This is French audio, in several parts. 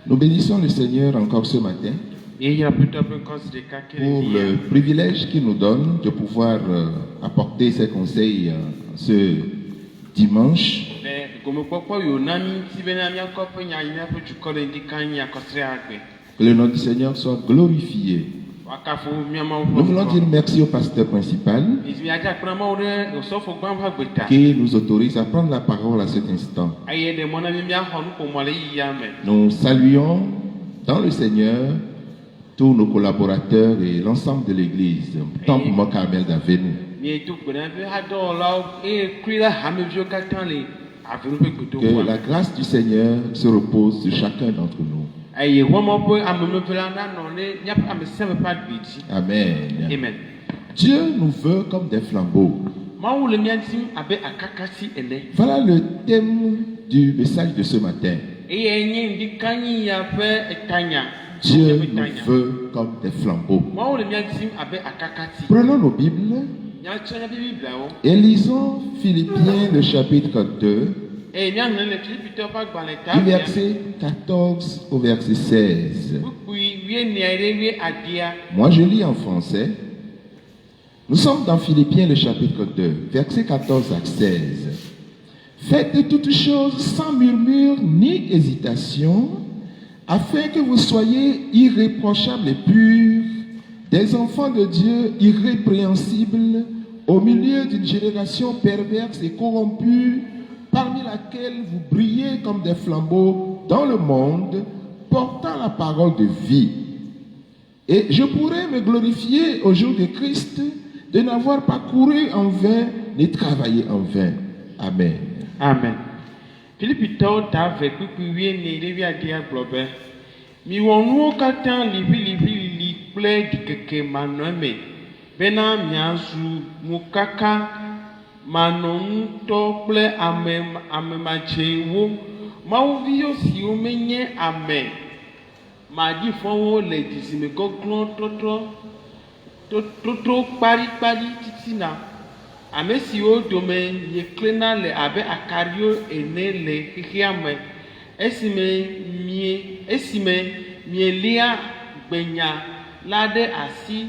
Nous bénissons le Seigneur encore ce matin pour le privilège qu'il nous donne de pouvoir apporter ses conseils ce dimanche. Que le nom du Seigneur soit glorifié. Nous voulons dire merci au pasteur principal qui nous autorise à prendre la parole à cet instant. Nous saluons dans le Seigneur tous nos collaborateurs et l'ensemble de l'Église, Temple Mont Carmel d'Avenu. Que la grâce du Seigneur se repose sur chacun d'entre nous. Amen. Amen. Dieu nous veut comme des flambeaux. Voilà le thème du message de ce matin. Dieu nous veut comme des flambeaux. Prenons nos Bibles et lisons Philippiens le chapitre 2. Du verset 14 au verset 16. Moi je lis en français. Nous sommes dans Philippiens le chapitre 2, verset 14 à 16. Faites toutes choses sans murmure ni hésitation, afin que vous soyez irréprochables et purs, des enfants de Dieu irrépréhensibles, au milieu d'une génération perverse et corrompue, parmi laquelle vous brillez comme des flambeaux dans le monde, portant la parole de vie. Et je pourrais me glorifier au jour de Christ de n'avoir pas couru en vain, ni travaillé en vain. Amen. Amen. Philippe ta ve kukuwie ne levi adia globe. Mi wonu katan li ple dikeke manome. Bena miazu mukaka manon tople amemachewo mauvio si o menye amen madi fonwo le disime goglon toto pari titina ame si o dome ye klena le abe akario ene le hihiame esime lia gbenya lade asi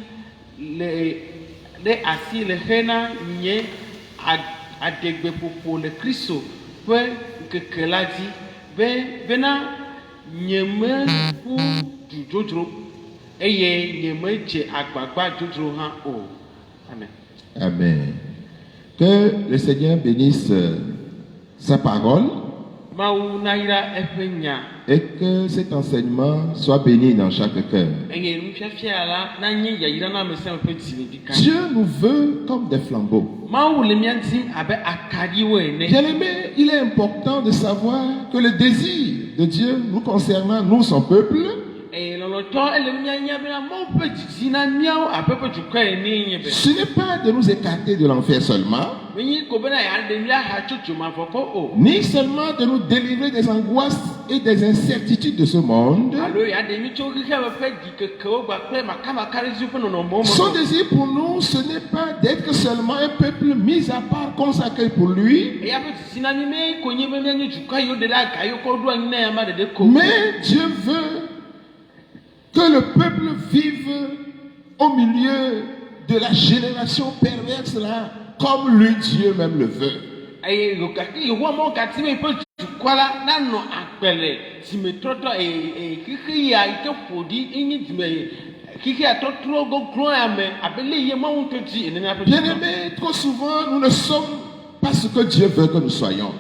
le hena nye adegbe popo le Kristo pe keke la di bena nyeme ku dudodro eye nyeme je agbagba dudro ha o. Amen. Amen. Que le Seigneur bénisse sa parole et que cet enseignement soit béni dans chaque cœur. Dieu nous veut comme des flambeaux. Bien-aimé, il est important de savoir que le désir de Dieu nous concernant, nous, son peuple, ce n'est pas de nous écarter de l'enfer seulement, ni seulement de nous délivrer des angoisses et des incertitudes de ce monde. Son désir pour nous, ce n'est pas d'être seulement un peuple mis à part, consacré pour lui. Mais Dieu veut que le peuple vive au milieu de la génération perverse là, comme lui Dieu même le veut. Bien-aimés, trop souvent nous ne sommes pas ce que Dieu veut que nous soyons.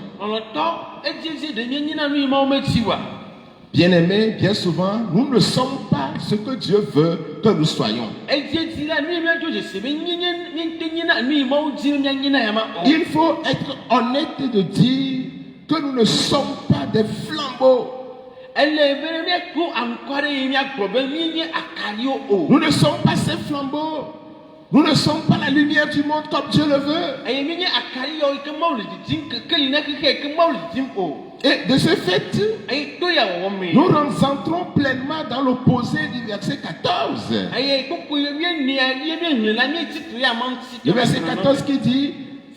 Bien-aimés, bien souvent, nous ne sommes pas ce que Dieu veut que nous soyons. Il faut être honnête de dire que nous ne sommes pas des flambeaux. Nous ne sommes pas ces flambeaux. Nous ne sommes pas la lumière du monde comme Dieu le veut. Et de ce fait, nous entrons pleinement dans l'opposé du verset 14. Le verset 14 qui dit: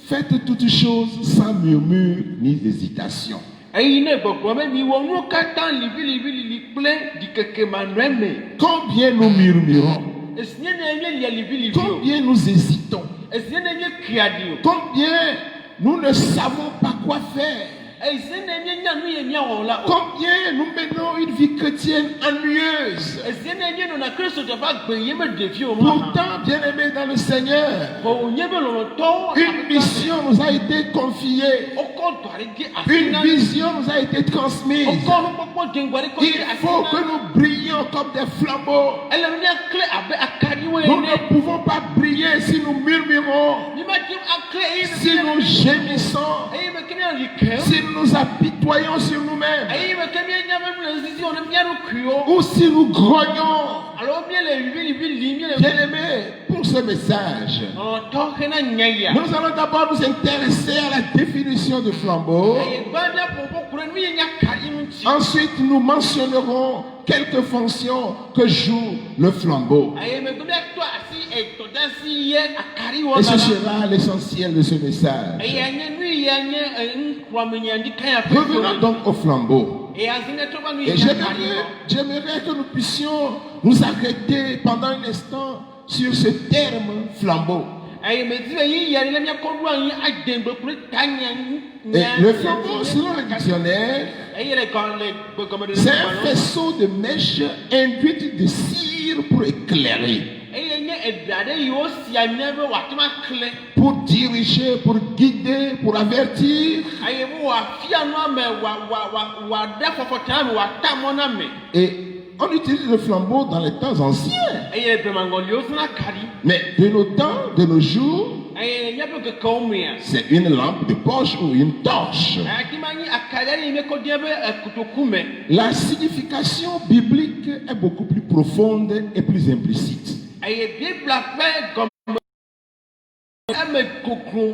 faites toutes choses sans murmure ni hésitation. eyi ne gbɔgbɔ me miwɔ nuwo katã liʋiliʋili kple ɖikekemanɔe me. Combien nous murmurons? Esie ne nye lia liʋiliʋi o. Combien nous hésitons? Esie ne nye kiaɖi o. Combien nous ne savons pas quoi faire? Esie ne nye nya nu ye miawɔ la o. Combien nous menons une vie chrétienne ennuyeuse? Esie ne nye nɔna Kristo teƒe agbe ye me ɖevi o ma. Pourtant, bien-aimés dans le Seigneur, Vɔ wònye be lɔlɔtɔwo. une mission nous a été confiée. Wokɔ dɔ aɖe de asi Une na. vision nous a été transmise. Wokɔ nukpɔkpɔ dzeŋgɔ aɖe kɔ Il de asi faut que na. nous brillions comme des flambeaux. Ele be miakle abe akaɖiwo Nous ene. ne pouvons pas briller si nous murmurons, Mi ma dim akle eye me si nous gémissons, eye me ke miali kem. si nous nous apitoyons sur nous-mêmes, Eye me ke mienya be mle zizi wɔ ne mia ɖokuiwo. ou si nous grognons. Alo miele liʋiliʋili miele. Bien-aimés, pour ce message, Lɔlɔtɔ hena nya ya. nous allons d'abord nous intéresser à la définition du flambeau. Eye gba mia ƒoƒo kure nu ye nya kaɖi ŋuti. Ensuite, nous mentionnerons quelques fonctions que joue le flambeau. Eye me gbe miatɔ asi etɔdasi ye akaɖi wɔ Et ce gana. sera l'essentiel de ce message. Eye anye nu ye anye nukpɔmenyaɖi kanya ƒe Revenons donc au flambeau. Eye asi ne trɔ va nu Et ye nya kaɖi wɔ. j'aimerais que nous puissions nous arrêter pendant un instant sur ce terme flambeau. Eye me di be yi ya le miakɔ ɖo anyi adegbe kple tanya. Et le flambeau, selon le dictionnaire, Eye le gbegɔme ɖe c'est un faisceau de mèche induite de cire pour éclairer, Eye nye eɖa ɖe yi wosia mia be wòate ma kle. pour diriger, pour guider, pour avertir. Eye be wòafia nua me wòaɖe fɔfɔtã me wòata mɔ na me. Et on utilise le flambeau dans les temps anciens. Eye le blemaŋɔliwo sena kaɖi. Mais de nos temps, de nos jours, Eye míaƒe kekewo mea. c'est une lampe de poche ou une torche. Ati ma nyi akaɖi aɖe yi mi kɔ dia be kotoku me. La signification biblique est beaucoup plus profonde et plus implicite. Eye Bibla ƒe gɔme eme koklo.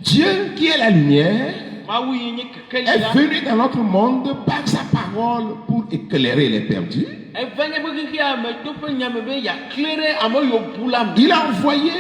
Dieu, qui est la lumière, Mawu yi nye keke yi est la. venu dans notre monde par sa parole pour éclairer les perdus. Eva nye be xexi ame to ƒe nyame be yakle ɖe ame yiwo bu la me. Il a envoyé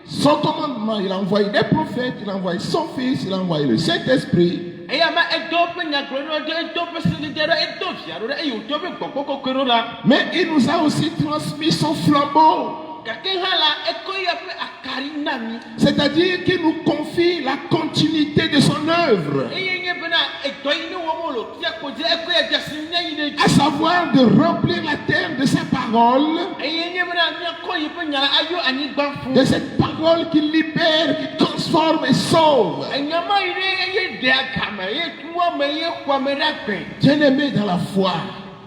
son commandement, il a envoyé des prophètes, il a envoyé son fils, il a envoyé le Saint-Esprit. Eye ama edo ƒe nyagblɔɖiwo ɖe edo ƒe sedede ɖe edo via ɖo ɖe eye wòdo ƒe gbɔgbɔ kɔkɔe ɖo la. Mais il nous a aussi transmis son flambeau. Gake hã la ekɔ ya ƒe akaɖi na mi. C'est-à-dire qu'il nous confie la continuité de son œuvre, Eye nye bena edɔ yi ne wɔm wòle tia ko dzi ekɔ ya dzesi ne yi ɖe à dzi. savoir de remplir la terre de sa parole, Eye nye bena miakɔ yi ƒe nya la ayo anyigba ƒu. de cette parole qui libère, qui transforme et sauve. Enyama yi ɖe eye ɖe agame eye tuwo me eye xɔame ɖe agbe. Bien-aimés dans la foi,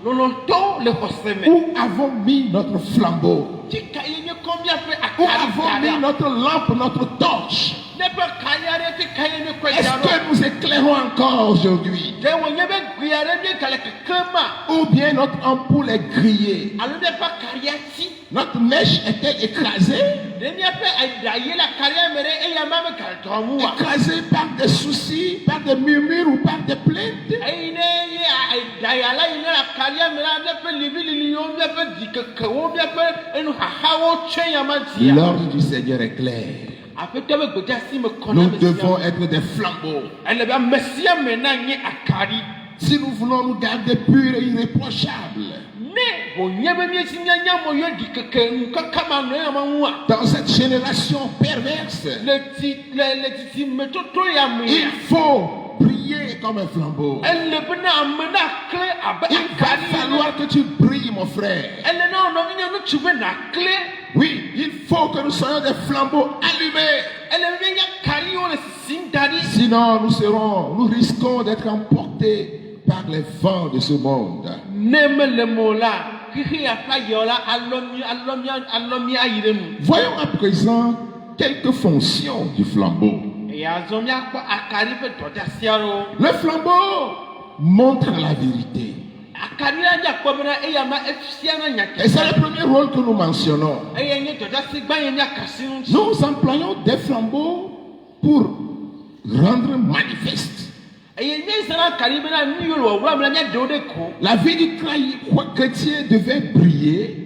Lɔlɔtɔwo le xɔse me. où avons mis notre flambeau? Tika ye nye kɔ miaƒe Où avons mis akaɖi notre lampe, notre torche? ne ƒe kaɖi aɖe tika ye ne kɔ Est-ce dza ɖo. que nous éclairons encore aujourd'hui? Ɖe wònye be gbe aɖe mie gale keklẽm ma. Ou bien notre ampoule est grillée? Alo miaƒe akaɖia ti. Notre mèche est-elle écrasée? Ɖe miaƒe eɖa ye le akaɖia me ɖe eye ama me gale dɔ mu wa. Écrasée par des soucis, par des murmures ou par des plaintes? Eyi ne ye eɖa ya la yi ne le akaɖia me la miaƒe liʋiliʋiwo miaƒe dzikekewo miaƒe enuxaxawo tse yama dzia. L'ordre du Seigneur est clair. Aƒetɔ be gbedasi me kɔ na Nous me sia devons me. être des flambeaux. Ele be ame sia me na nye akaɖi. Si nous voulons nous garder purs et irréprochables Ne wònye be miesi mianya mo yɔ ɖikeke nukaka ma nɔ ya ma ŋua. dans cette génération perverse, Le titi me toto ya me il ya. faut briller comme un flambeau. Ele bena ame na kle abe Il va akaɖi. falloir que tu brilles, mon frère. Ele na wònɔ mi nye ŋutsu be nakle. Oui, il faut que nous soyons des flambeaux allumés. Ele be mianya akaɖiwo le sisim da ɖi. Sinon, nous risquons d'être emportés par les vents de ce monde. Ne mele mo la xexi ya fa yɔ la alɔ mi ayi ɖe nu. Voyons à présent quelques fonctions du flambeau. Eye azɔ miakpɔ akaɖi ƒe dɔdeasiawo. Le flambeau montre la vérité. Akaɖi la miakpɔ bena eya ma efia na Et c'est nyakeke. le premier rôle que nous mentionnons. Eye nye dɔdeasi gbã ye miakasi ŋuti. Nous employons des flambeaux pour rendre manifeste Eye nye zana akaɖi bena nu yiwo le wɔwɔm la miaɖewo ɖe ko. la vie du chrétien devait briller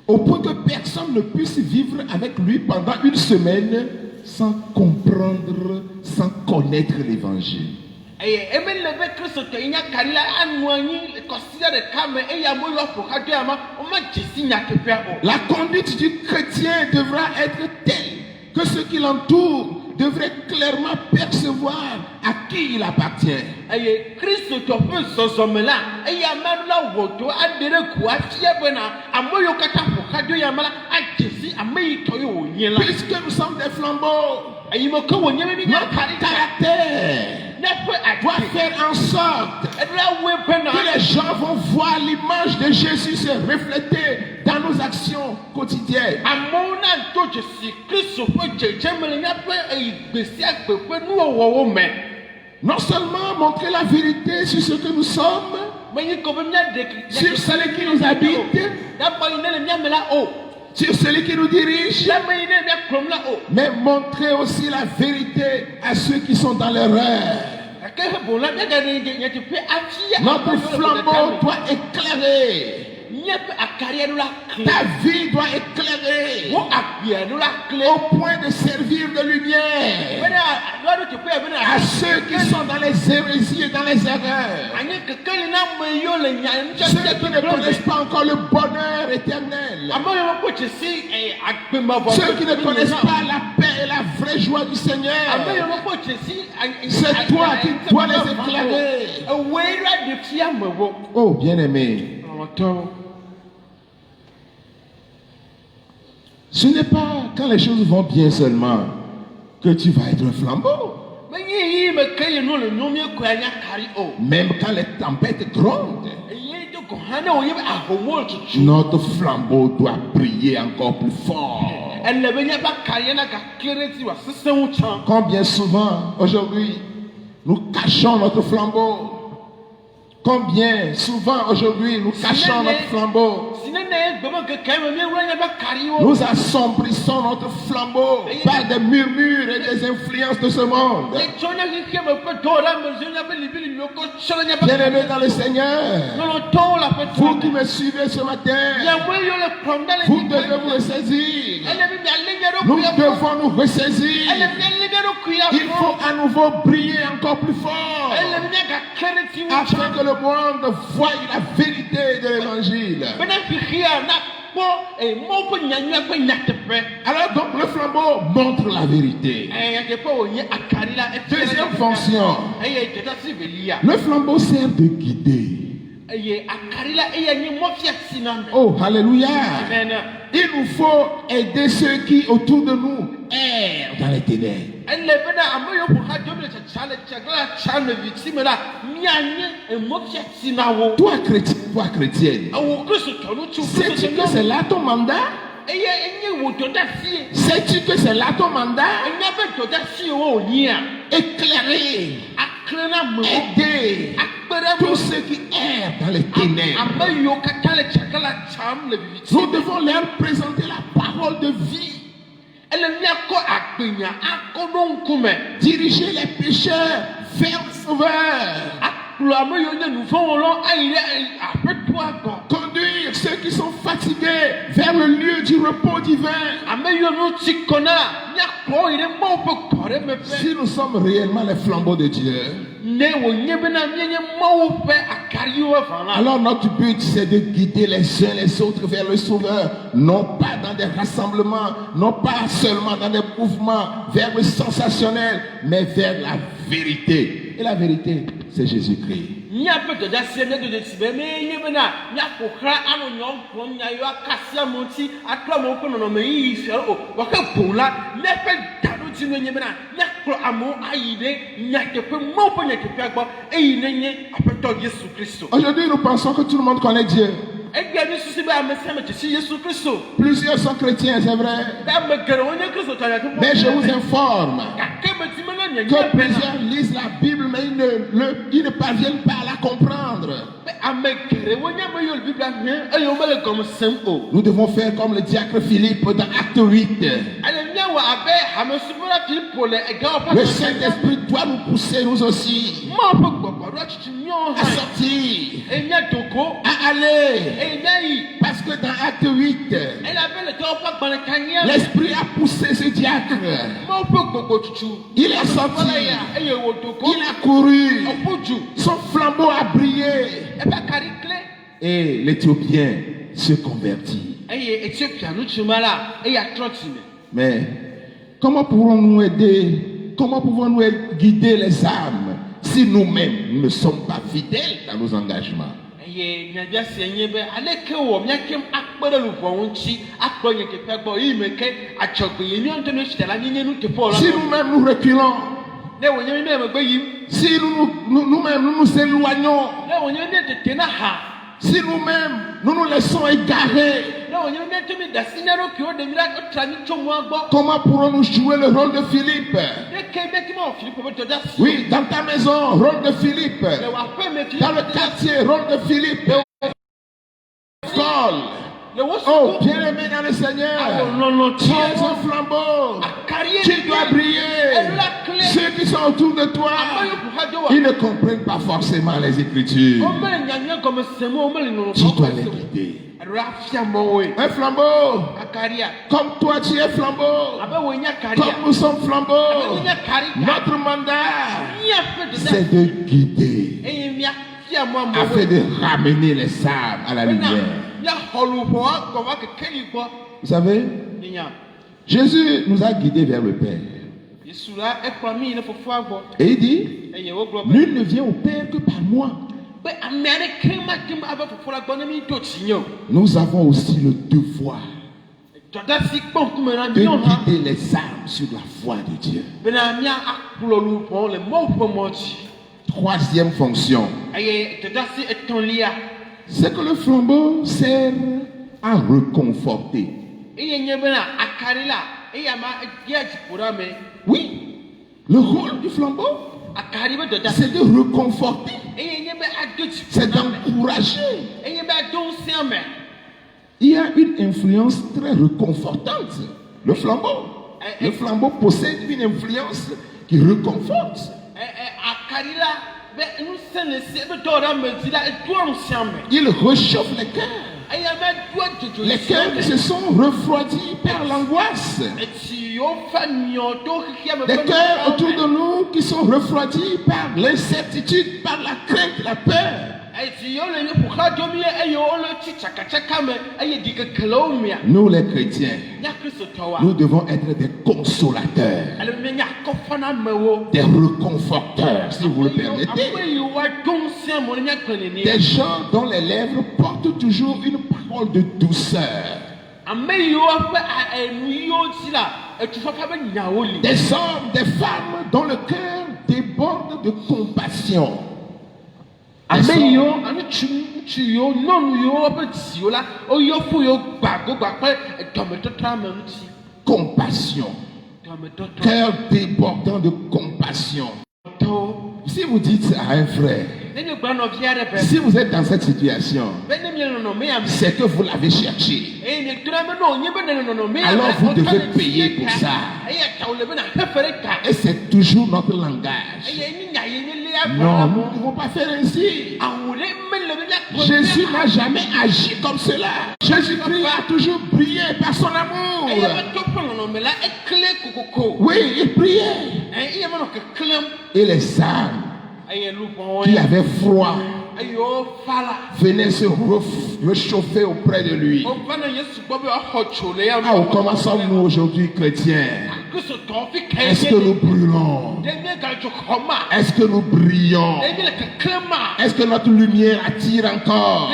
au point que personne ne puisse vivre avec lui pendant une semaine sans comprendre, sans connaître l'évangile. eye eme le be Kristo to inya karila anu anyi consider de kame eya mo yo po ka do ama o ma jesi nya kepia o. La conduite du chrétien devra être telle que ceux qui l'entourent devraient clairement percevoir à qui il appartient. Eye Kristo to pe sosomela eya manula wodo adere ku afia bena amoyo kata po ka do ya mala ajesi ameyi to yo nyela. Puisque nous sommes des flambeaux, Ayi mo ko wonye mi nya notre karita caractère na pe doit adwa faire en sorte edra we pena que les gens vont voir l'image de Jésus se refléter dans nos actions quotidiennes. amona to jesi Kristo po jejemele nya pe igbesi agbepe nu owo me. Non seulement montrer la vérité sur ce que nous sommes, sur celui qui nous habite, sur celui qui nous dirige, mais montrer aussi la vérité à ceux qui sont dans l'erreur. Notre flambeau doit éclairer. Ta vie doit éclairer au point de servir de lumière à ceux qui sont dans les hérésies et dans les erreurs, ceux qui ne connaissent pas encore le bonheur éternel, ceux qui ne connaissent pas la paix et la vraie joie du Seigneur. C'est toi qui dois les éclairer. Oh bien-aimé, ce n'est pas quand les choses vont bien seulement que tu vas être un flambeau. Même quand les tempêtes grondent, notre flambeau doit briller encore plus fort. Combien souvent aujourd'hui nous cachons notre flambeau? Combien souvent aujourd'hui nous cachons notre flambeau? Nous assombrissons notre flambeau par des murmures et des influences de ce monde. Bien-aimés dans le Seigneur, vous qui me suivez ce matin, vous devez vous ressaisir. Nous devons nous ressaisir. Il faut à nouveau briller encore plus fort afin que le monde voie la vérité de l'évangile. Alors donc le flambeau montre la vérité. Deuxième fonction, le flambeau sert de guider. Oh, alléluia. Il nous faut aider ceux qui autour de nous errent dans les ténèbres. Toi chrétien, toi chrétienne, sais-tu que c'est là ton mandat? Sais-tu que c'est là ton mandat? Éclairer, aider tous ceux qui errent dans les ténèbres. Nous devons leur présenter la parole de vie. Diriger les pécheurs vers le Sauveur. Conduire ceux qui sont fatigués vers le lieu du repos divin. Si nous sommes réellement les flambeaux de Dieu, alors notre but c'est de guider les uns les autres vers le Sauveur, non pas dans des rassemblements, non pas seulement dans des mouvements vers le sensationnel, mais vers la vérité. Et la vérité, c'est Jésus-Christ. Aujourd'hui, nous pensons que tout le monde connaît Dieu. Plusieurs sont chrétiens, c'est vrai. Mais je vous informe que plusieurs lisent la Bible, mais ils ne parviennent pas à la comprendre. Nous devons faire comme le diacre Philippe dans Acte 8. Le Saint-Esprit doit nous pousser, nous aussi, à sortir enya dogo à aller. enya yi Parce que dans Acte 8, elle avait le temps pas dans le canier l'esprit a poussé ce diacre. mo po gogo tutu Il est sorti. eye wo dogo Il a couru. opuju Son flambeau a brillé. e ba kari clé Et l'Éthiopien se convertit. eye Ethiopia no chumala eye atrotine. Mais comment pouvons-nous aider? Comment pouvons-nous guider les âmes si nous-mêmes nous ne sommes pas fidèles dans nos engagements? Eye nyabia senye be aleke wo miakem akpere lu vonchi akpo nye ke pegbo imeke achogbe yeni onto no shitala nyenye nu te polo. Si nous-mêmes nous reculons, Ne wo nyemi me gbe yim. si nous-mêmes nous nous éloignons, Ne wo nyemi de tena ha. si nous-mêmes nous nous laissons égarer, Ne wo nyemi to mi da sinero ki o de mira o tra mi chomu agbo. comment pourrons-nous jouer le rôle de Philippe? Ne ke be ti mo Philippe be to da. Oui, dans ta maison, rôle de Philippe. Ne wa pe me Philippe. Dans le quartier, rôle de Philippe. Paul. Le wo Oh, su. bien-aimé dans le Seigneur. Non Tu es un flambeau. Tu dois briller. Ceux qui sont autour de toi, ils ne comprennent pas forcément les Écritures. Tu dois les guider. Un flambeau. Comme toi, tu es flambeau. Comme nous sommes flambeaux. Notre mandat, c'est de guider afin de ramener les âmes à la lumière. Vous savez, Jésus nous a guidés vers le Père. Et il dit, nul ne vient au Père que par moi. Nous avons aussi le devoir de guider les âmes sur la voie de Dieu. Troisième fonction, c'est que le flambeau sert à réconforter. Oui, le rôle du flambeau, c'est de réconforter, c'est d'encourager. Il y a une influence très réconfortante. Le flambeau possède une influence qui réconforte. Il réchauffe les cœurs. Les cœurs qui se sont refroidis par l'angoisse. Les cœurs autour de nous qui sont refroidis par l'incertitude, par la crainte, la peur. Nous les chrétiens, nous devons être des consolateurs, des réconforteurs, si vous le permettez. Des gens dont les lèvres portent toujours une parole de douceur. Des hommes, des femmes dont le cœur déborde de compassion. Compassion. Cœur débordant de compassion. Si vous dites à un frère, si vous êtes dans cette situation, c'est que vous l'avez cherché. Alors vous devez payer pour ça. Et c'est toujours notre langage. Non, nous ne devons pas faire ainsi. Jésus n'a jamais agi comme cela. Jésus-Christ a toujours brillé par son amour. Oui, il priait. Et les âmes qui avaient froid venaient se réchauffer auprès de lui. Ah, comment sommes-nous aujourd'hui chrétiens? Est-ce que nous brûlons? Est-ce que nous brillons? Est-ce que notre lumière attire encore?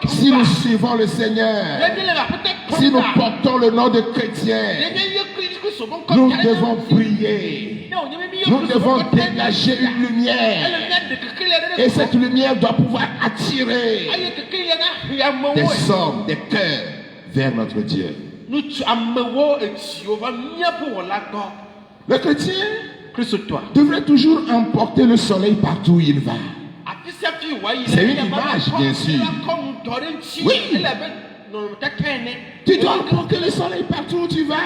Si nous suivons le Seigneur, si nous portons le nom de chrétien, nous devons briller. Nous devons dégager une lumière. Et cette lumière doit pouvoir attirer des hommes, des cœurs vers notre Dieu. Le chrétien devrait toujours emporter le soleil partout où il va. C'est une image, bien sûr. Oui. Tu dois emporter le soleil partout où tu vas.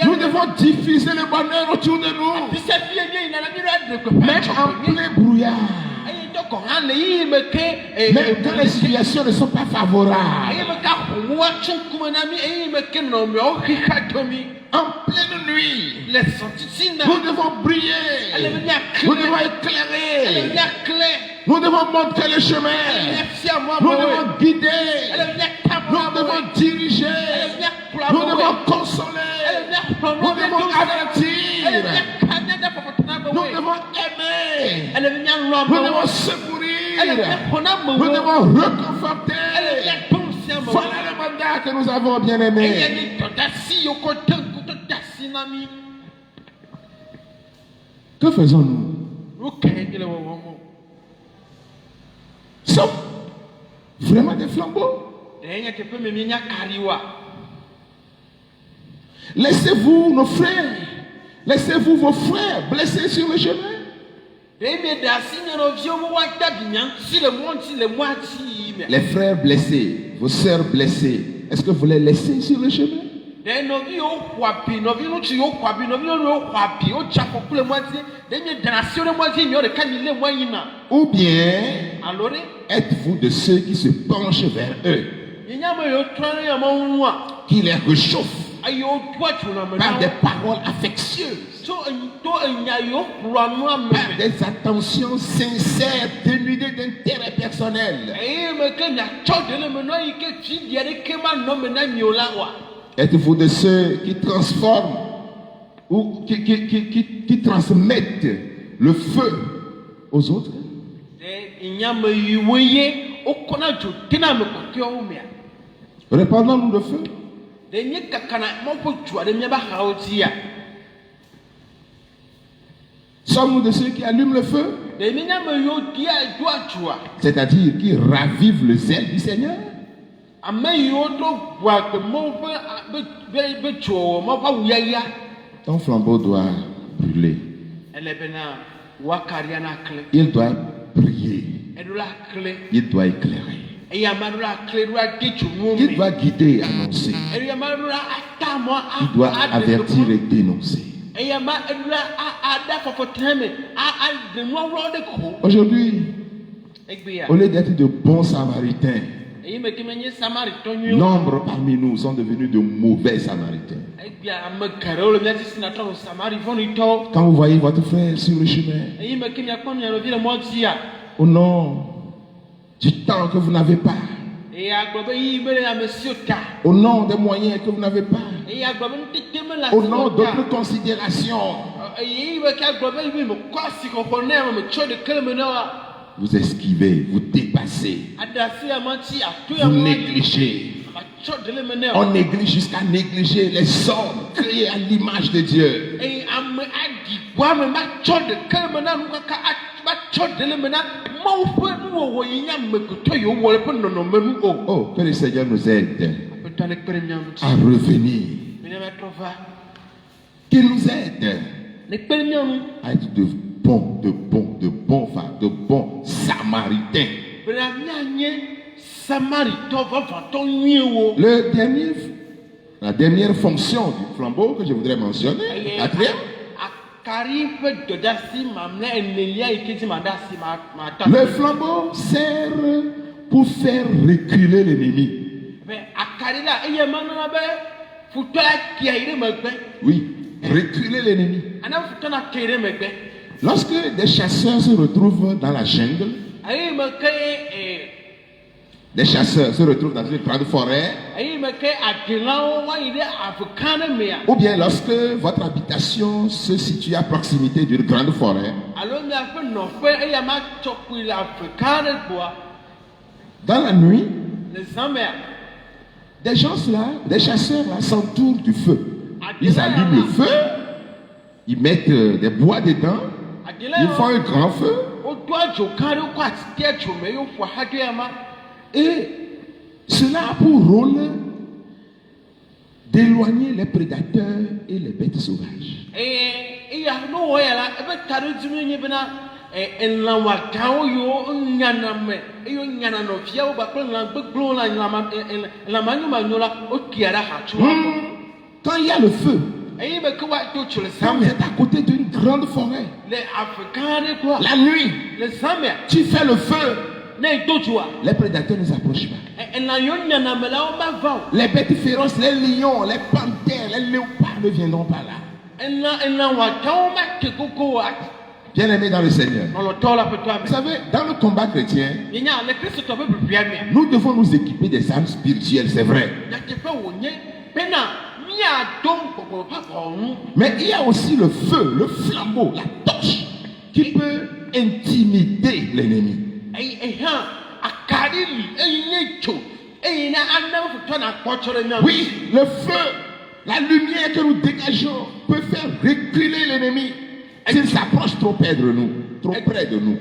Nous devons diffuser le bonheur autour de nous. Même en plein brouillard. Même quand les situations ne sont pas favorables, en pleine nuit, nous devons briller, nous devons éclairer, nous devons montrer le chemin, nous devons guider, nous devons diriger, nous devons consoler, nous devons avertir, nous devons aimer, nous devons secourir, nous devons réconforter. Voilà le mandat que nous avons, bien aimé. Que faisons-nous? Sommes vraiment des flambeaux. Laissez-vous nos frères, laissez-vous vos frères blessés sur le chemin. Les frères blessés, vos sœurs blessées, est-ce que vous les laissez sur le chemin? Ou bien êtes-vous de ceux qui se penchent vers eux, qui les réchauffent par des paroles affectueuses, par des attentions sincères dénudées d'intérêt personnel? Êtes-vous de ceux qui transforment ou qui transmettent le feu aux autres? Répandons-nous le feu. Sommes-nous de ceux qui allument le feu? C'est-à-dire qui ravivent le zèle du Seigneur? Ton flambeau doit brûler. Il doit briller. Il doit éclairer. Il doit guider, annoncer. Il doit avertir et dénoncer. Aujourd'hui, au lieu d'être de bons samaritains, nombre parmi nous sont devenus de mauvais samaritains. Quand vous voyez votre frère sur le chemin, au nom du temps que vous n'avez pas, au nom des moyens que vous n'avez pas, au nom d'autres considérations, vous esquivez, vous dépassez, vous négligez. On néglige jusqu'à négliger les hommes créés à l'image de Dieu. Oh, que le Seigneur nous aide à revenir. Qu'il nous aide à être de bons samaritains. La dernière fonction du flambeau que je voudrais mentionner, quatrième, le flambeau sert pour faire reculer l'ennemi. Oui, reculer l'ennemi. Lorsque des chasseurs se retrouvent dans la jungle, des chasseurs se retrouvent dans une grande forêt, ou bien lorsque votre habitation se situe à proximité d'une grande forêt, dans la nuit, des chasseurs là s'entourent du feu. Ils allument le feu, ils mettent des bois dedans, ils font un grand feu. Et cela a pour rôle d'éloigner les prédateurs et les bêtes sauvages. Quand il y a le feu, eyi be ke wa to tso le Quand vous zamia êtes à côté d'une grande forêt, le ave gã aɖe gbɔa la nuit, le zamia tu fais le feu, ne edo tsoa les prédateurs ne s'approchent pas. elã yiwo nyanamelawo mava o Les bêtes féroces, les lions, les panthères, les léopards ne viendront pas là. elã wɔatawo make gogo o ati Bien-aimés dans le Seigneur. nɔlɔtɔwo la ƒe to Vous ame savez, dans le combat chrétien, yenya le kristotɔ ƒe ʋiʋia mea nous devons nous équiper des armes spirituelles, c'est vrai. nyateƒe wònye bena míado gbɔgbɔ ƒe xɔ ŋu Mais il y a aussi le feu, le flambeau, la torche qui peut intimider l'ennemi. ehã akaɖi li eye nye dzo eye na ana futɔ na kpɔtsɔ ɖe mía Oui, le feu, la lumière que nous dégageons peut faire reculer l'ennemi s'il s'approche trop près de nous. Trop près de nous.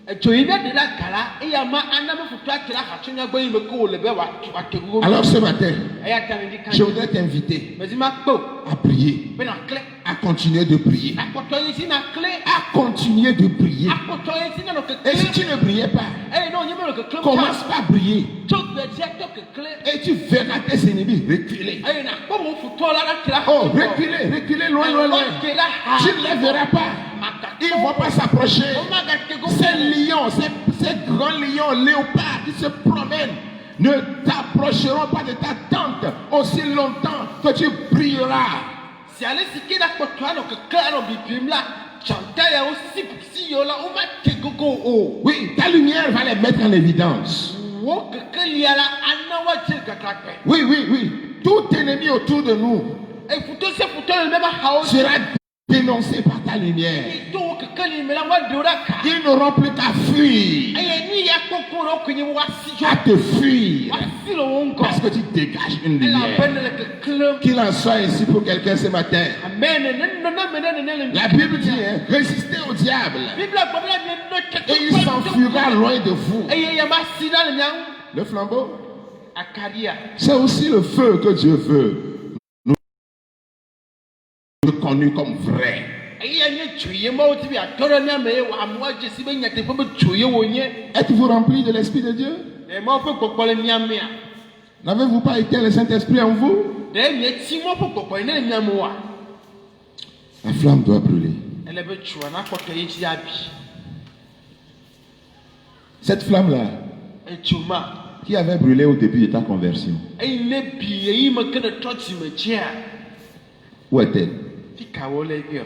edzo yi ɖe ɖe la ga la eye ama ana futɔ ate la xatso nyagbe yi me ke wòle be wòate gogo Alors ce matin, eya ta ne di kan je voudrais t'inviter mezi ma kpɔ à prier, bena klẽ à continuer de prier, akpɔtɔ yi si na klẽ à continuer de prier. akpɔtɔ yi si na nɔ Et si keklẽ tu ne priais pas, eye ne wònye me nɔ keklẽ commence par prier tso gbedzia tɔ keklẽ et tu verras tes ennemis reculer. eye nakpɔ mo futɔ la ɖe te la Oh, reculer, reculer loin, loin, loin. te la ha Tu ne les verras pas. Ils ne vont pas s'approcher. omagate go Ces lions, ces grands lions léopards qui se promènent ne t'approcheront pas de ta tente aussi longtemps que tu prieras. si ale si ke ɖe akpɔtɔ anɔ keklẽ anɔ bibim la tsanta ya si yiwo la womate gogo o Oui, ta lumière va les mettre en évidence. wo kekelia la ana woadze gaglagbɛ Oui, oui, oui. Tout ennemi autour de nous efuto se futo le mɛ ba hawo sera dénoncé par ta lumière. to wo kekeli me la woaɖewo ɖe aka Ils n'auront plus qu'à fuir, eye nu ya kpɔkpɔ ɖe wokenye woasi dzo à te fuir, woasi le wo ŋgɔ parce que tu dégages une lumière. elabene le keklẽm Qu'il en soit ainsi pour quelqu'un ce matin. amen neneme ɖe nene le La Bible dit, hein, résistez au diable biblia gblɔ be la mienɔ et il s'enfuira loin de vous. eye yamasi ɖa le mia ŋu Le flambeau, akaɖia c'est aussi le feu que Dieu veut nous reconnu comme vrai. eye nye dzo ye mawo ti bi atɔ ɖe mia me ye amewo adze si be nyateƒe be dzo ye wònye Êtes-vous rempli de l'Esprit de Dieu? le mawo ƒe gbɔgbɔ le mia mea N'avez-vous pas éteint le Saint-Esprit en vous? ɖe mieti mawo ƒe gbɔgbɔ yi ne le mia me oa La flamme doit brûler. ele be dzoa nakpɔtɔ ye dzi abi Cette flamme-là, edzo ma qui avait brûlé au début de ta conversion, eye ne bi eyi me ke ne trɔ dzi me dzia où est-elle? fi kawo le gbɔ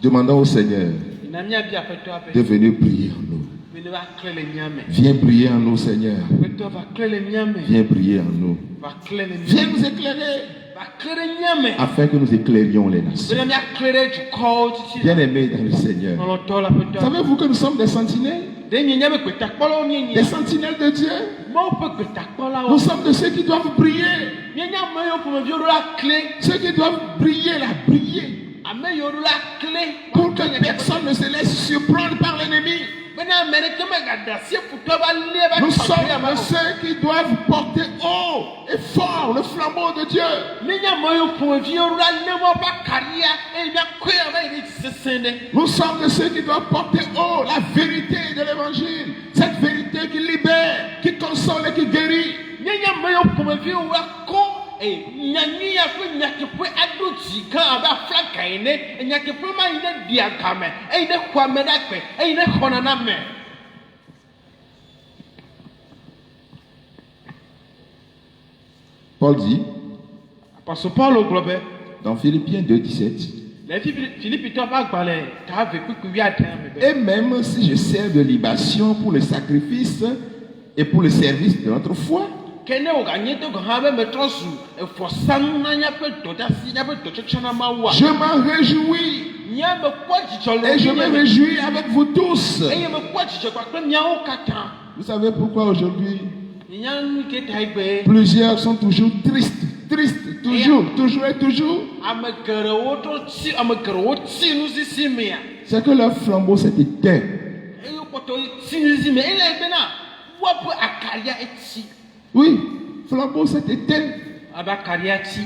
Demandons au Seigneur yina miabi aƒetɔa de be venir prier en nous. be ne va klẽ le mia me Viens prier en nous, Seigneur. aƒetɔ va klẽ le mia me Viens prier en nous. va klẽ le mia Viens me nous éclairer va klẽ ɖe mia me afin que nous éclairions les nations. bena miaklẽ ɖe dukɔwo titi la Bien-aimés dans le Seigneur. nɔlɔtɔ la aƒetɔa Savez-vous que nous sommes des sentinelles? ɖe mienya be gbetakpɔlawo Des mienya sentinelles de Dieu. mawo ƒe gbetakpɔlawo Nous sommes de ceux qui doivent briller. mienya ame yiwo ƒomeviwo ɖo la klẽ Ceux qui doivent briller, la briller. ame yiwo ɖo la klẽ Pour que personne ne se laisse surprendre par l'ennemi. bena ame ɖeke megada asi futɔ va lie va Nous sommes kpɔtɔe ame de ceux qui doivent porter haut et fort le flambeau de Dieu. mienya ame yiwo ƒomeviwo ɖo la lé wɔƒe akaɖia eye miakɔe ava yi ɖe dzi sesẽ ɖe Nous sommes de ceux qui doivent porter haut la vérité de l'évangile. Cette vérité qui libère, qui console et qui guérit. mienya ame yiwo ƒomeviwo wa kɔ nyanyui ya ƒe nyateƒe aɖo dzi gã abe aflaga ene nyateƒe ma yi ne ɖia game eyi ne xɔ ame ɖe agbe eyi ne xɔna na me Paul dit apɔsɔ paulo gblɔ be dans Philippiens 2:17, le filipitɔ ƒe agbalẽ ta ave kpekpe wi ade me be et même si je sers de libation pour le sacrifice et pour le service de notre foi, ke ne wòganye do gɔ hã be metrɔ zu vɔsanu na míaƒe dɔdeasi míaƒe dɔtsɔtsɔ na Mawua je m'en réjouis mía mekpɔ dzidzɔ le et je me ŋutinye me réjouis avec vous tous. eye mekpɔ dzidzɔ kpakple míawo katã Vous savez pourquoi aujourd'hui minya nu ke ta gbe plusieurs sont toujours tristes, toujours, toujours et toujours? ame geɖewo tsi nuzisi mea C'est que leur flambeau s'est éteint. eye wokpɔtɔ tsi nuzisi me ele bena woaƒe akaria etsi Oui, flambeau s'est éteint. abe akaria tsi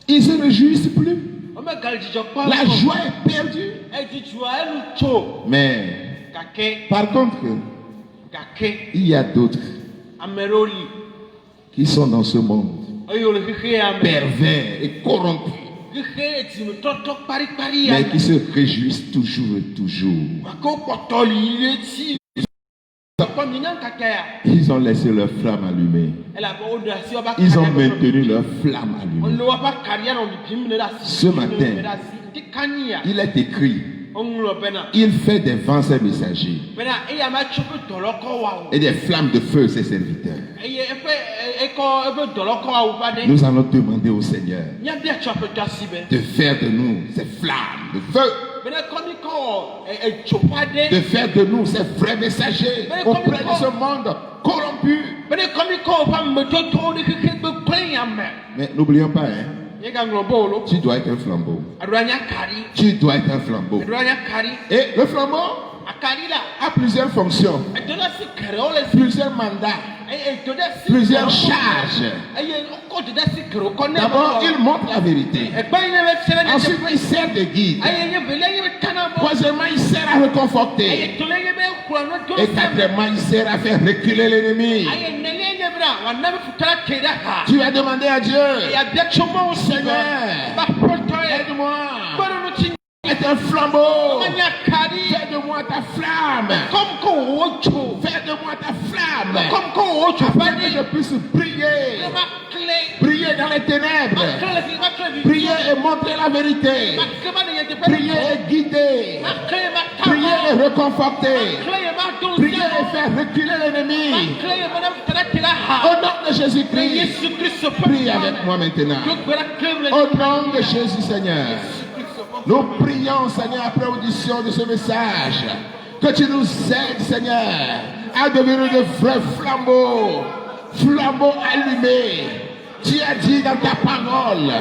Ils ne se réjouissent plus. womegali dzidzɔ kpɔ La joie est perdue. edzidzɔa enu tso Mais, gake par contre, il y a d'autres ame ɖewo li qui sont dans ce monde pervers et corrompus, mais qui se réjouissent toujours et toujours. Ils ont laissé leur flamme allumée. Ils ont maintenu leur flamme allumée. Ce matin, il est écrit, il fait des vents ses messagers et des flammes de feu ses serviteurs. Nous allons demander au Seigneur de faire de nous ces flammes de feu, de faire de nous ces vrais messagers auprès de ce monde corrompu. Mais n'oublions pas, tu dois être un flambeau. Tu dois être un flambeau. Et le flambeau a plusieurs fonctions, plusieurs mandats, plusieurs charges. D'abord, il montre la vérité. Ensuite, il sert de guide. Troisièmement, il sert à réconforter. Et quatrièmement, il sert à faire reculer l'ennemi. Tu vas demander à Dieu, Seigneur, aide-moi. Être un flambeau. Fais de moi ta flamme. Fais de moi ta flamme. Afin que je puisse briller. Briller dans les ténèbres. Briller et montrer la vérité. Briller et guider. Briller et réconforter. Briller et faire reculer l'ennemi. Au nom de Jésus-Christ. Prie avec moi maintenant. Au nom de Jésus, Seigneur. Nous prions, Seigneur, après audition de ce message, que tu nous aides, Seigneur, à devenir de vrais flambeaux, flambeaux allumés. Tu as dit dans ta parole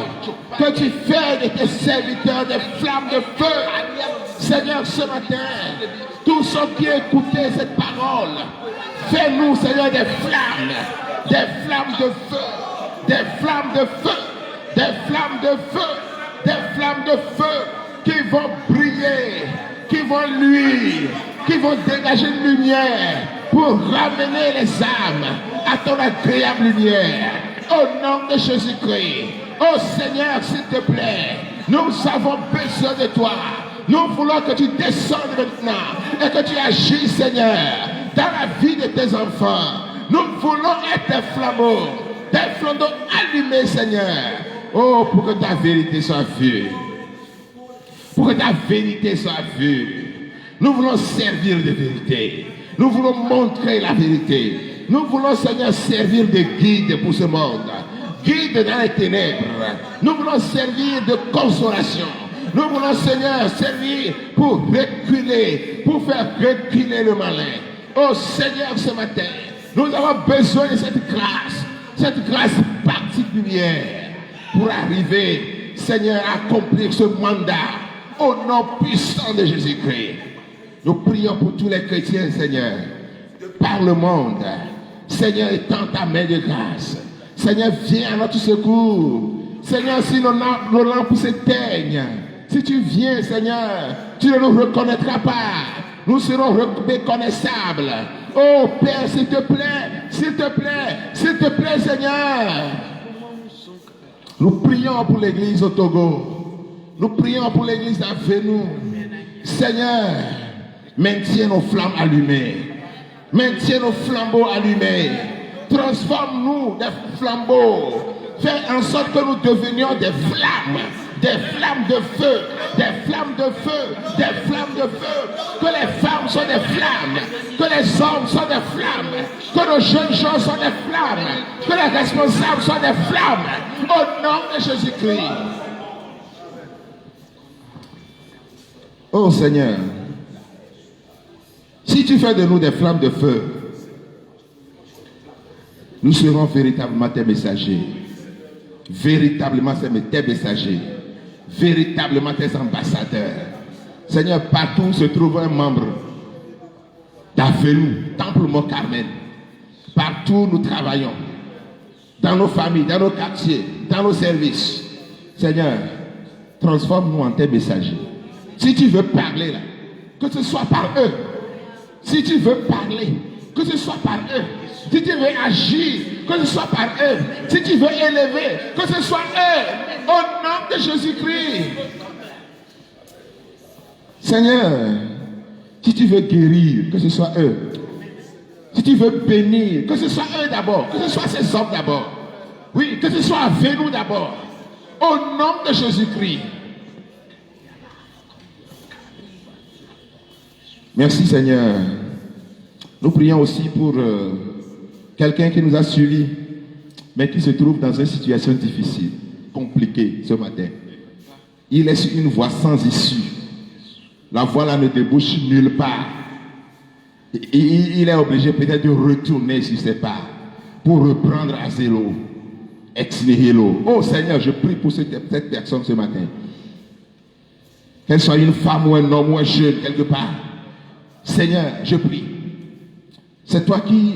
que tu fais de tes serviteurs des flammes de feu. Seigneur, ce matin, tous ceux qui écoutaient cette parole, fais-nous, Seigneur, des flammes de feu, des flammes de feu, des flammes de feu. Des flammes de feu qui vont briller, qui vont luire, qui vont dégager une lumière pour ramener les âmes à ton agréable lumière. Au nom de Jésus-Christ. Oh Seigneur, s'il te plaît, nous avons besoin de toi. Nous voulons que tu descendes maintenant et que tu agisses, Seigneur, dans la vie de tes enfants. Nous voulons être des flambeaux allumés, Seigneur. Oh, pour que ta vérité soit vue. Pour que ta vérité soit vue. Nous voulons servir de vérité. Nous voulons montrer la vérité. Nous voulons, Seigneur, servir de guide pour ce monde. Guide dans les ténèbres. Nous voulons servir de consolation. Nous voulons, Seigneur, servir pour reculer, pour faire reculer le malin. Oh Seigneur, ce matin, nous avons besoin de cette grâce particulière. Pour arriver, Seigneur, à accomplir ce mandat au nom puissant de Jésus-Christ. Nous prions pour tous les chrétiens, Seigneur, par le monde. Seigneur, étends ta main de grâce. Seigneur, viens à notre secours. Seigneur, si nos lampes s'éteignent, si tu viens, Seigneur, tu ne nous reconnaîtras pas. Nous serons reconnaissables. Oh Père, s'il te plaît, Seigneur. Nous prions pour l'église au Togo. Nous prions pour l'église d'Avenu. Seigneur, maintiens nos flammes allumées. Maintiens nos flambeaux allumés. Transforme-nous des flambeaux. Fais en sorte que nous devenions des flammes de feu, des flammes de feu, des flammes de feu. Que les femmes soient des flammes, que les hommes soient des flammes, que nos jeunes gens soient des flammes, que les responsables soient des flammes. Au nom de Jésus-Christ. Oh Seigneur, si tu fais de nous des flammes de feu, nous serons véritablement tes messagers. Véritablement tes messagers. Véritablement tes ambassadeurs. Seigneur, partout où se trouve un membre d'Avenu, Temple Mont-Carmel, partout où nous travaillons, dans nos familles, dans nos quartiers, dans nos services, Seigneur, transforme-nous en tes messagers. Si tu veux parler là, que ce soit par eux. Si tu veux parler, que ce soit par eux. Si tu veux agir, que ce soit par eux. Si tu veux élever, que ce soit eux, au nom de Jésus-Christ. Seigneur, si tu veux guérir, que ce soit eux. Si tu veux bénir, que ce soit eux d'abord, que ce soit ces hommes d'abord. Oui, que ce soit avec nous d'abord. Au nom de Jésus-Christ. Merci Seigneur. Nous prions aussi pour quelqu'un qui nous a suivis, mais qui se trouve dans une situation difficile, compliquée ce matin. Il est sur une voie sans issue. La voie là ne débouche nulle part. Il est obligé peut-être de retourner sur ses pas pour reprendre à zéro, ex nihilo. Oh Seigneur, je prie pour cette personne ce matin. Qu'elle soit une femme ou un homme ou un jeune quelque part. Seigneur, je prie. C'est toi qui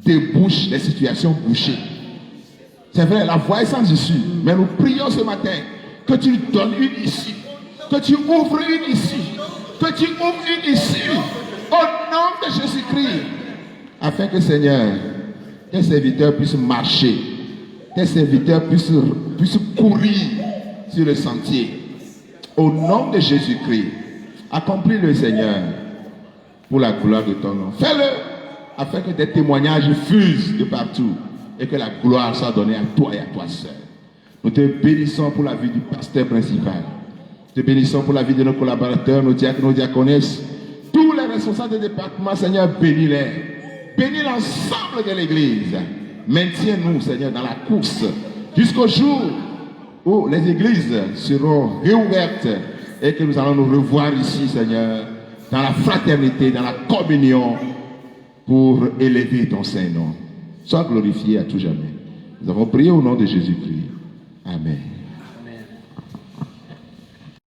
débouches les situations bouchées. C'est vrai, la voie est sans issue. Mais nous prions ce matin que tu donnes une issue. Que tu ouvres une issue. Que tu ouvres une issue. Au nom de Jésus-Christ. Afin que Seigneur, tes serviteurs puissent marcher. Tes serviteurs puissent courir sur le sentier. Au nom de Jésus-Christ. Accomplis-le Seigneur. Pour la gloire de ton nom. Fais-le afin que des témoignages fusent de partout et que la gloire soit donnée à toi et à toi seul. Nous te bénissons pour la vie du pasteur principal. Nous te bénissons pour la vie de nos collaborateurs, nos diacres, nos diaconesses, tous les responsables des départements. Seigneur, bénis-les. Bénis l'ensemble de l'Église. Maintiens-nous, Seigneur, dans la course jusqu'au jour où les églises seront réouvertes et que nous allons nous revoir ici, Seigneur, dans la fraternité, dans la communion, pour élever ton Saint-Nom. Sois glorifié à tout jamais. Nous avons prié au nom de Jésus-Christ. Amen.